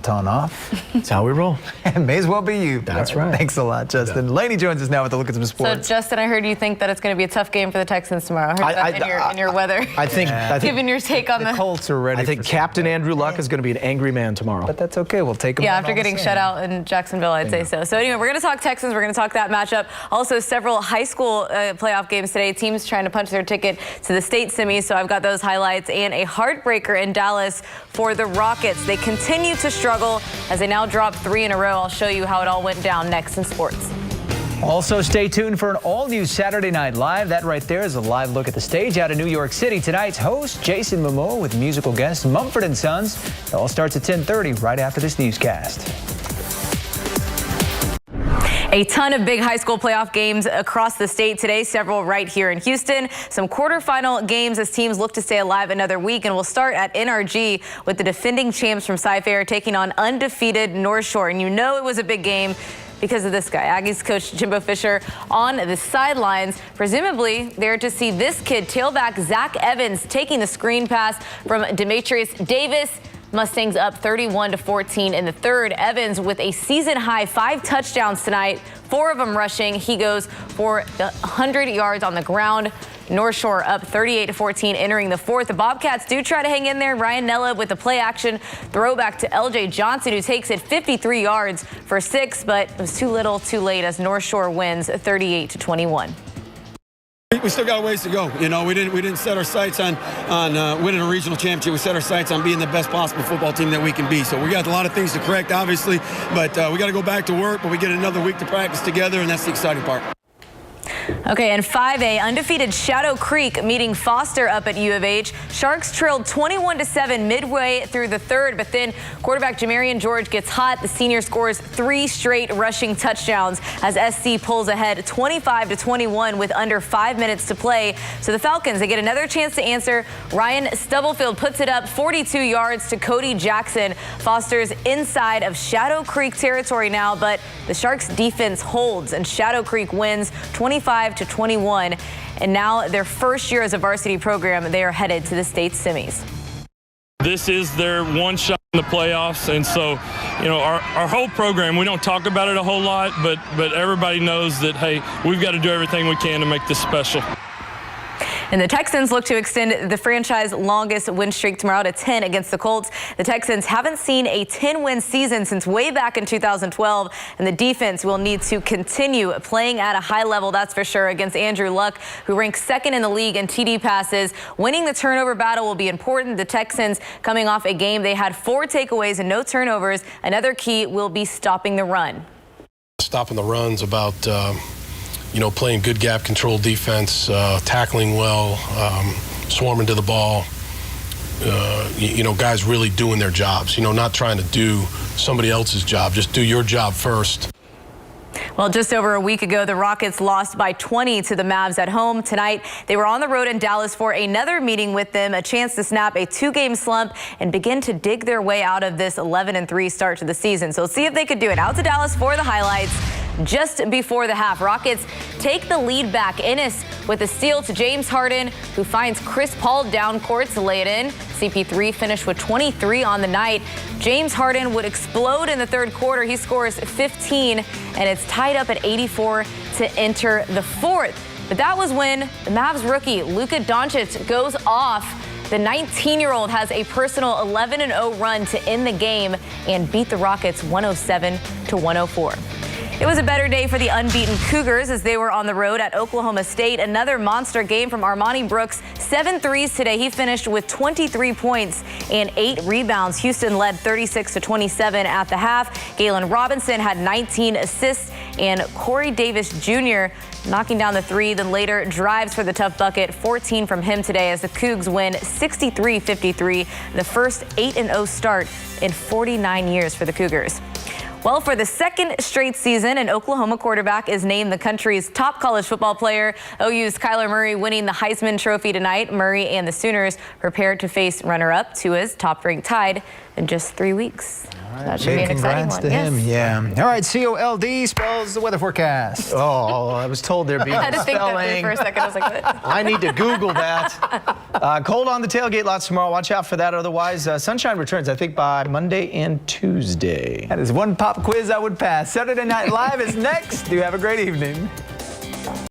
baton off. That's how we roll. And may as well be you. That's right. Thanks a lot, Justin. Lainey joins us now with a look at some sports. So, Justin, I heard you think that it's going to be a tough game for the Texans tomorrow. I heard that in your weather. I think Given your take on the Colts are ready. I think Captain Andrew Luck is going to be an angry man tomorrow. But that's okay. We'll take him. Yeah, after getting shut out in Jacksonville, I'd say so. So anyway, we're going to talk Texans. We're going to talk that matchup. Also, several high school playoff games today. Teams trying to punch their ticket to the state semis. So I've got those highlights and a heartbreaker in Dallas for the Rockets. They continue to struggle as they now drop 3 in a row. I'll show you how it all went down next in sports. Also, stay tuned for an all-new Saturday Night Live. That right there is a live look at the stage out of New York City. Tonight's host, Jason Momoa, with musical guest Mumford & Sons. It all starts at 10:30 right after this newscast. A ton of big high school playoff games across the state today, several right here in Houston. Some quarterfinal games as teams look to stay alive another week. And we'll start at NRG with the defending champs from Cy-Fair taking on undefeated North Shore. And you know it was a big game because of this guy, Aggies coach Jimbo Fisher on the sidelines, presumably there to see this kid, tailback Zach Evans, taking the screen pass from Demetrius Davis. Mustangs up 31-14 in the third. Evans with a season-high 5 touchdowns tonight, 4 of them rushing. He goes for 100 yards on the ground. North Shore up 38-14 entering the fourth. The Bobcats do try to hang in there. Ryan Nella with the play action throwback to LJ Johnson, who takes it 53 yards for 6, but it was too little too late as North Shore wins 38-21. We still got a ways to go. You know, we didn't set our sights on winning a regional championship. We set our sights on being the best possible football team that we can be. So we got a lot of things to correct, obviously, but we got to go back to work. But we get another week to practice together, and that's the exciting part. Okay, and 5A, undefeated Shadow Creek meeting Foster up at U of H. Sharks trailed 21-7 midway through the third, but then quarterback Jamarian George gets hot. The senior scores 3 straight rushing touchdowns as SC pulls ahead 25-21 with under 5 minutes to play. So the Falcons, they get another chance to answer. Ryan Stubblefield puts it up 42 yards to Cody Jackson. Foster's inside of Shadow Creek territory now, but the Sharks defense holds and Shadow Creek wins 25-21, and now their first year as a varsity program, they are headed to the state semis. This is their one shot in the playoffs, and so, you know, our whole program, we don't talk about it a whole lot, but everybody knows that, hey, we've got to do everything we can to make this special. And the Texans look to extend the franchise longest win streak tomorrow to 10 against the Colts. The Texans haven't seen a 10-win season since way back in 2012, and the defense will need to continue playing at a high level, that's for sure, against Andrew Luck, who ranks second in the league in TD passes. Winning the turnover battle will be important. The Texans coming off a game they had 4 takeaways and no turnovers. Another key will be stopping the run. Stopping the run's about you know, playing good gap control defense, tackling well, swarming to the ball. You know, guys really doing their jobs, you know, not trying to do somebody else's job. Just do your job first. Well, just over a week ago, the Rockets lost by 20 to the Mavs at home. Tonight, they were on the road in Dallas for another meeting with them, a chance to snap a 2-game slump and begin to dig their way out of this 11-3 start to the season. So let's see if they could do it. Out to Dallas for the highlights. Just before the half, Rockets take the lead back. Ennis with a steal to James Harden, who finds Chris Paul down court to lay it in. CP3 finished with 23 on the night. James Harden would explode in the third quarter. He scores 15, and it's tied up at 84 to enter the fourth. But that was when the Mavs rookie Luka Doncic goes off. The 19-year-old has a personal 11-0 run to end the game and beat the Rockets 107-104. It was a better day for the unbeaten Cougars as they were on the road at Oklahoma State. Another monster game from Armani Brooks. 7 threes today. He finished with 23 points and 8 rebounds. Houston led 36-27 at the half. Galen Robinson had 19 assists, and Corey Davis Jr. knocking down the 3, then later drives for the tough bucket. 14 from him today as the Cougs win 63-53, the first 8-0 start in 49 years for the Cougars. Well, for the second straight season, an Oklahoma quarterback is named the country's top college football player. OU's Kyler Murray winning the Heisman Trophy tonight. Murray and the Sooners prepared to face runner-up Tua's top-ranked Tide in just 3 weeks. That should be an exciting Congrats one. to him. Yes. Yeah. All right, COLD spells the weather forecast. Oh, I was told there'd be I had to think that through spelling. for a second. I was like, what? I need to Google that. Cold on the tailgate lots tomorrow. Watch out for that. Otherwise, sunshine returns, I think, by Monday and Tuesday. That is one pop quiz I would pass. Saturday Night Live is next. Do have a great evening.